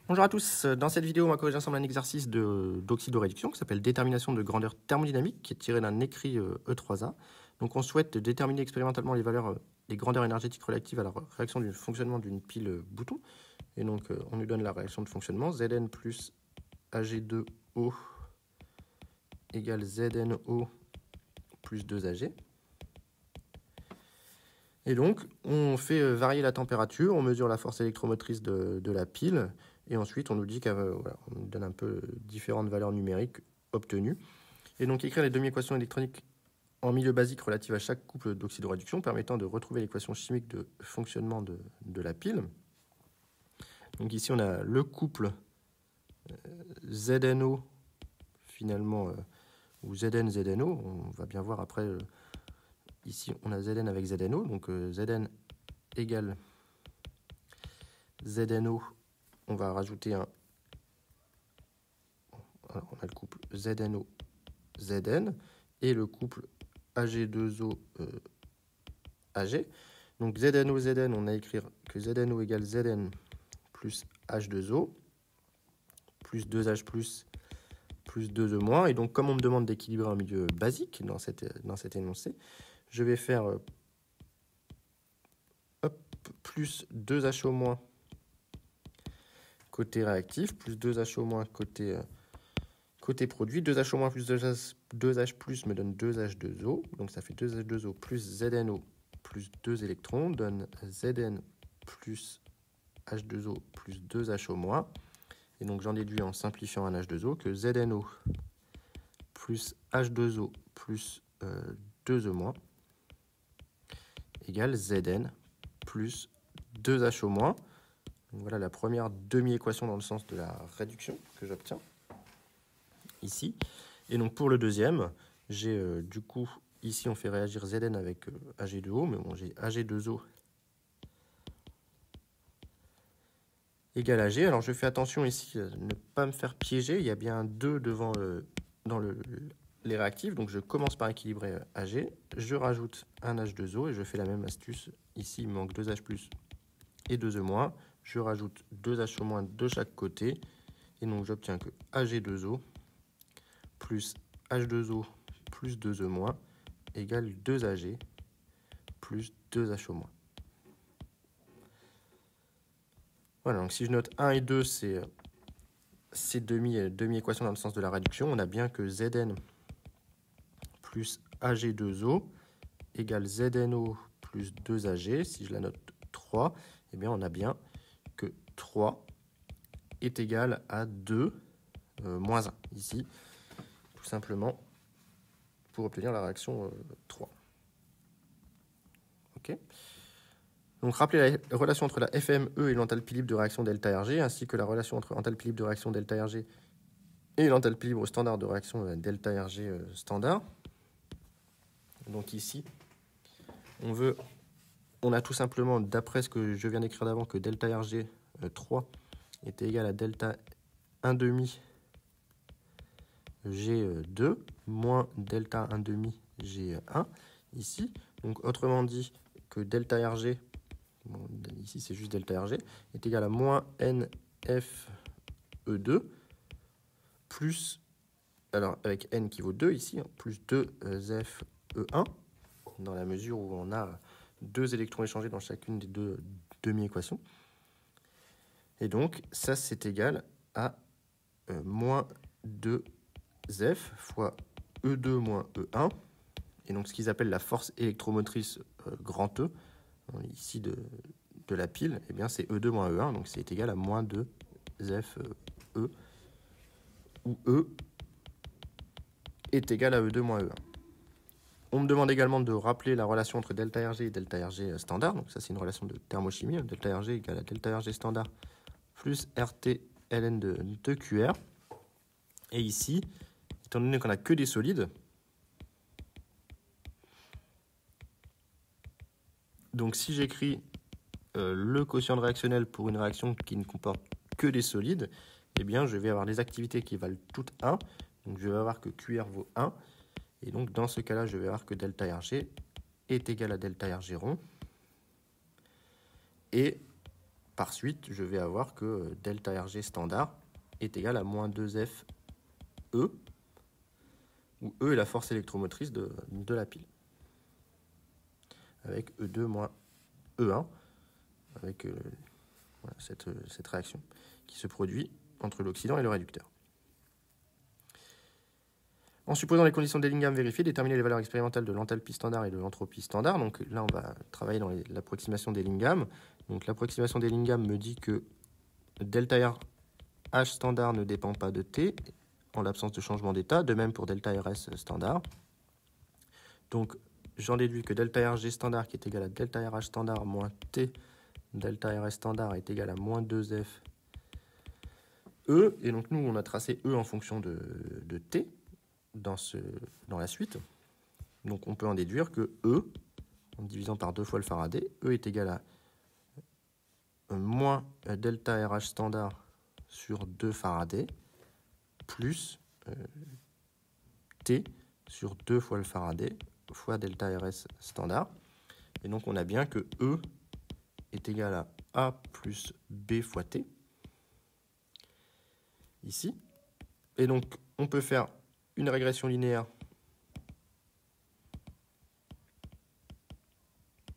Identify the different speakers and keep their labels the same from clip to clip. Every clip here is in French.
Speaker 1: Bonjour à tous, dans cette vidéo on va corriger ensemble un exercice d'oxydoréduction qui s'appelle détermination de grandeur thermodynamique qui est tiré d'un écrit E3A. Donc on souhaite déterminer expérimentalement les valeurs des grandeurs énergétiques relatives à la réaction du fonctionnement d'une pile bouton. Et donc on nous donne la réaction de fonctionnement Zn plus Ag2O égale ZnO plus 2Ag. Et donc, on fait varier la température, on mesure la force électromotrice de la pile, et ensuite on nous dit qu'on nous donne un peu différentes valeurs numériques obtenues. Et donc écrire les demi-équations électroniques en milieu basique relatives à chaque couple d'oxydoréduction permettant de retrouver l'équation chimique de fonctionnement de la pile. Donc ici on a le couple ZNO finalement, ou ZN-ZNO, on va bien voir après. Ici, on a Zn avec ZNO, donc Zn égale ZNO, on va rajouter un... Alors, on a le couple ZNO-Zn et le couple Ag2O Ag. Donc ZNO-Zn, on a écrit que ZNO égale Zn plus H2O plus 2H plus 2E moins. Et donc, comme on me demande d'équilibrer un milieu basique dans cet énoncé, je vais faire plus 2HO moins côté réactif, plus 2HO moins côté produit. 2HO moins plus 2H plus me donne 2H2O. Donc ça fait 2H2O plus ZNO plus 2 électrons donne Zn plus H2O plus 2HO moins. Et donc j'en déduis en simplifiant un H2O que ZNO plus H2O plus 2E moins égale Zn plus 2HO moins. Voilà la première demi-équation dans le sens de la réduction que j'obtiens ici. Et donc pour le deuxième, j'ai du coup, ici on fait réagir Zn avec Ag2O, mais bon, j'ai Ag2O égale Ag. Alors je fais attention ici à ne pas me faire piéger, il y a bien un 2 devant dans les réactifs, donc je commence par équilibrer Ag, je rajoute un H2O et je fais la même astuce. Ici il me manque 2H plus et 2E-, je rajoute 2HO- de chaque côté, et donc j'obtiens que Ag2O plus H2O plus 2E- égale 2Ag plus 2HO-. Voilà, donc si je note 1 et 2, c'est demi-équation dans le sens de la réduction. On a bien que Zn plus Ag2O égale ZNO plus 2Ag. Si je la note 3, eh bien on a bien que 3 est égal à 2 moins 1, ici, tout simplement, pour obtenir la réaction 3. Ok. Donc rappelez la relation entre la FME et l'enthalpie libre de réaction delta Rg, ainsi que la relation entre enthalpie libre de réaction delta Rg et l'enthalpie libre standard de réaction delta Rg standard. Donc ici, on a tout simplement, d'après ce que je viens d'écrire d'avant, que delta Rg 3 est égal à delta 1 demi G2 moins delta 1 demi G1 ici. Donc autrement dit que delta Rg, bon, ici c'est juste delta Rg, est égal à moins NFE2 plus, alors avec N qui vaut 2 ici, plus 2FE1, dans la mesure où on a 2 électrons échangés dans chacune des deux demi-équations. Et donc ça c'est égal à moins 2F fois E2 moins E1. Et donc ce qu'ils appellent la force électromotrice grand E, ici de la pile, eh bien c'est E2 moins E1, donc c'est égal à moins 2F E, où E est égal à E2 moins E1. On me demande également de rappeler la relation entre delta Rg et delta Rg standard, donc ça c'est une relation de thermochimie, delta Rg égale à delta Rg standard plus RT ln de QR. Et ici, étant donné qu'on n'a que des solides, donc si j'écris le quotient réactionnel pour une réaction qui ne comporte que des solides, eh bien je vais avoir des activités qui valent toutes 1. Donc je vais avoir que QR vaut 1. Et donc dans ce cas-là, je vais avoir que delta Rg est égal à delta Rg rond. Et par suite, je vais avoir que delta RG standard est égal à moins 2F E, où E est la force électromotrice de la pile, avec E2 moins E1, avec voilà, cette réaction qui se produit entre l'oxydant et le réducteur. En supposant les conditions d'Ellingham vérifiées, déterminer les valeurs expérimentales de l'enthalpie standard et de l'entropie standard. Donc là, on va travailler dans l'approximation d'Ellingham. Donc l'approximation d'Ellingham me dit que delta R H standard ne dépend pas de T en l'absence de changement d'état, de même pour delta RS standard. Donc j'en déduis que delta RG standard qui est égal à delta RH standard moins T delta RS standard est égal à moins 2F E. Et donc nous, on a tracé E en fonction de T dans la suite. Donc on peut en déduire que E, en divisant par 2 fois le Faraday, E est égal à moins delta RH standard sur 2 Faraday plus T sur 2 fois le Faraday fois delta RS standard. Et donc on a bien que E est égal à A plus B fois T, ici. Et donc on peut faire une régression linéaire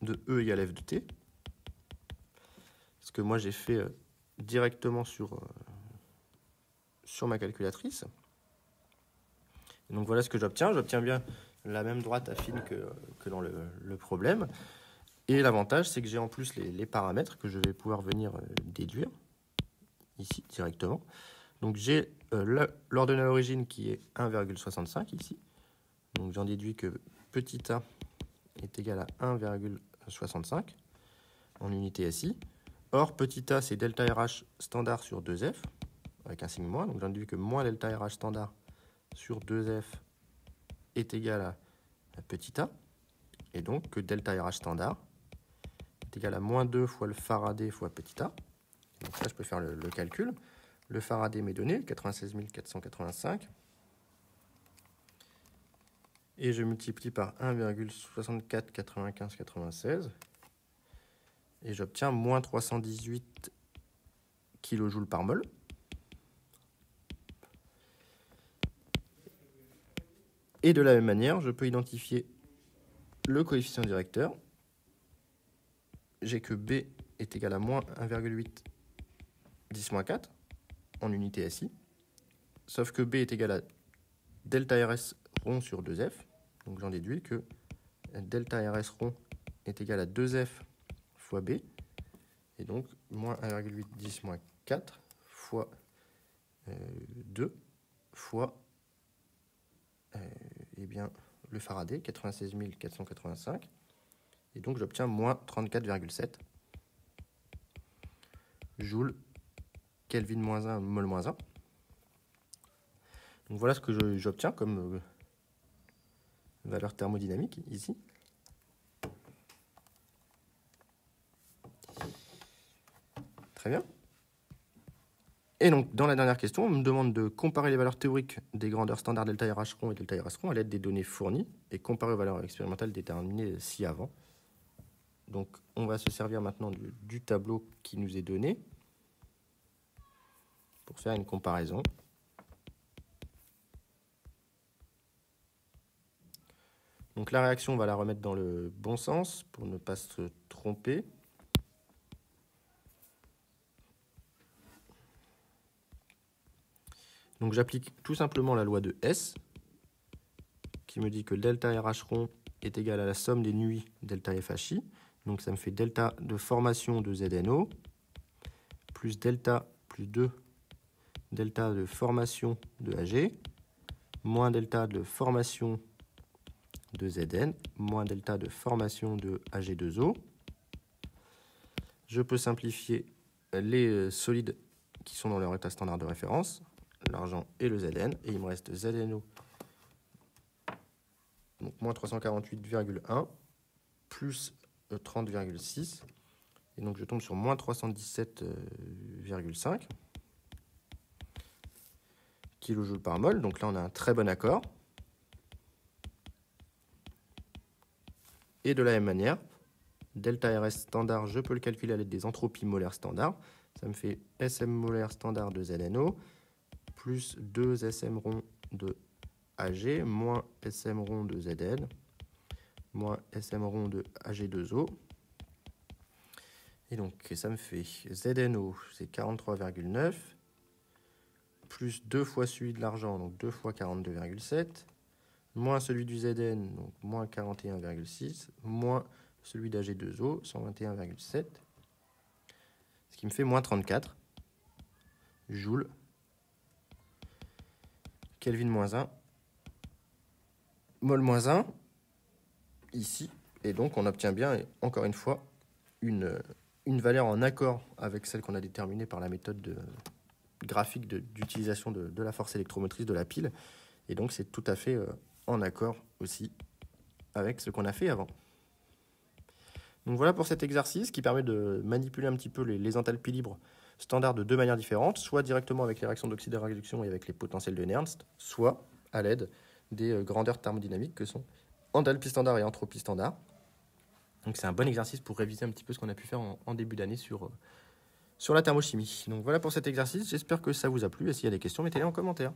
Speaker 1: de E égale F de T, ce que moi j'ai fait directement sur ma calculatrice. Et donc voilà ce que j'obtiens. J'obtiens bien la même droite affine que dans le problème. Et l'avantage, c'est que j'ai en plus les paramètres que je vais pouvoir venir déduire ici directement. Donc j'ai l'ordonnée à l'origine qui est 1,65 ici. Donc j'en déduis que petit a est égal à 1,65 en unité SI. Or, petit a, c'est delta RH standard sur 2F, avec un signe moins. Donc j'en déduis que moins delta RH standard sur 2F est égal à petit a. Et donc que delta RH standard est égal à moins 2 fois le Faraday fois petit a. Donc là, je peux faire le calcul. Le Faraday m'est donné, 96 485. Et je multiplie par 1,64 95 96. Et j'obtiens moins 318 kJ par mol. Et de la même manière, je peux identifier le coefficient directeur. J'ai que B est égal à moins 1,8 10-4 en unité SI. Sauf que B est égal à delta RS rond sur 2F. Donc j'en déduis que delta RS rond est égal à 2F fois B. Et donc moins 1,8 10-4 fois 2 fois eh bien, le Faraday, 96 485. Et donc j'obtiens moins 34,7 joules Kelvin moins 1, mol moins 1. Donc voilà ce que j'obtiens comme valeur thermodynamique ici. Très bien. Et donc, dans la dernière question, on me demande de comparer les valeurs théoriques des grandeurs standards delta RH rond et delta RS rond à l'aide des données fournies et comparer aux valeurs expérimentales déterminées ci-avant. Donc, on va se servir maintenant du tableau qui nous est donné pour faire une comparaison. Donc, la réaction, on va la remettre dans le bon sens pour ne pas se tromper. Donc j'applique tout simplement la loi de S, qui me dit que delta RH rond est égal à la somme des nuits delta FHI. Donc ça me fait delta de formation de ZNO, plus delta plus 2 delta de formation de AG, moins delta de formation de Zn, moins delta de formation de AG2O. Je peux simplifier les solides qui sont dans leur état standard de référence, l'argent et le Zn, et il me reste ZNO, donc moins 348,1, plus 30,6, et donc je tombe sur moins 317,5 kJ par mol, donc là on a un très bon accord. Et de la même manière, delta RS standard, je peux le calculer à l'aide des entropies molaires standards. Ça me fait SM molaire standard de ZNO plus 2 SM rond de AG moins SM rond de ZN moins SM rond de AG2O. Et donc, ça me fait ZNO, c'est 43,9, plus 2 fois celui de l'argent, donc 2 fois 42,7, moins celui du ZN, donc moins 41,6, moins celui d'AG2O, 121,7, ce qui me fait moins 34 joules, Kelvin moins 1, mol moins 1, ici. Et donc, on obtient bien, encore une fois, une valeur en accord avec celle qu'on a déterminée par la méthode graphique d'utilisation de la force électromotrice de la pile. Et donc, c'est tout à fait en accord aussi avec ce qu'on a fait avant. Donc voilà pour cet exercice qui permet de manipuler un petit peu les enthalpies libres standards de deux manières différentes, soit directement avec les réactions d'oxydoréduction et avec les potentiels de Nernst, soit à l'aide des grandeurs thermodynamiques que sont enthalpie standard et entropie standard. Donc c'est un bon exercice pour réviser un petit peu ce qu'on a pu faire en début d'année sur la thermochimie. Donc voilà pour cet exercice, j'espère que ça vous a plu et s'il y a des questions, mettez-les en commentaire.